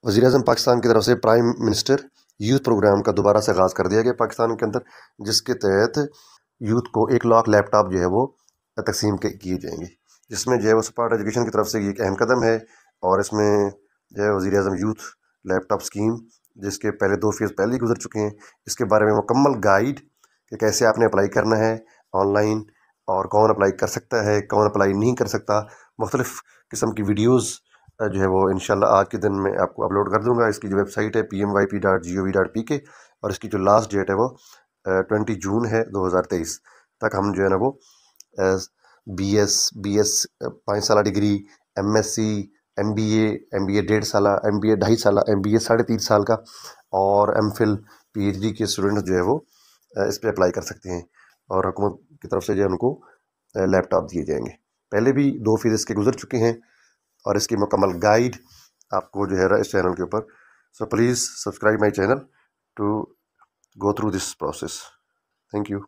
वज़ीर-ए-आज़म पाकिस्तान की तरफ से प्राइम मिनिस्टर यूथ प्रोग्राम का दोबारा से आगाज़ कर दिया गया पाकिस्तान के अंदर, जिसके तहत यूथ को 1 लाख लैपटॉप जो है वो तकसीम किए जाएंगे, जिसमें जो है वो स्मार्ट एजुकेशन की तरफ से ये एक अहम कदम है। और इसमें जो है वज़ीर-ए-आज़म यूथ लैपटॉप स्कीम, जिसके पहले 2 फेज़ पहले ही गुजर चुके हैं, इसके बारे में मुकम्मल गाइड कि कैसे आपने अप्लाई करना है ऑनलाइन, और कौन अप्लाई कर सकता है, कौन अप्लाई नहीं कर सकता। मुख्तलिफ़ किस्म की वीडियोज़ जो है वो इंशाल्लाह आज के दिन में आपको अपलोड कर दूंगा। इसकी जो वेबसाइट है pmyp.gov.pk, और इसकी जो लास्ट डेट है वो 20 जून है 2023 तक। हम जो है ना वो BS 5 साल डिग्री, MSc, MBA 1.5 साल, MBA 2.5 साल, MBA 3.5 साल का, और MPhil PhD के स्टूडेंट्स जो है वो इस पर अप्लाई कर सकते हैं, और हुकूमत की तरफ से जो है उनको लैपटॉप दिए जाएंगे। पहले भी 2 फेज़ इसके गुजर चुके हैं, और इसकी मुकम्मल गाइड आपको जो है इस चैनल के ऊपर। So please subscribe my channel to go through this process. Thank you.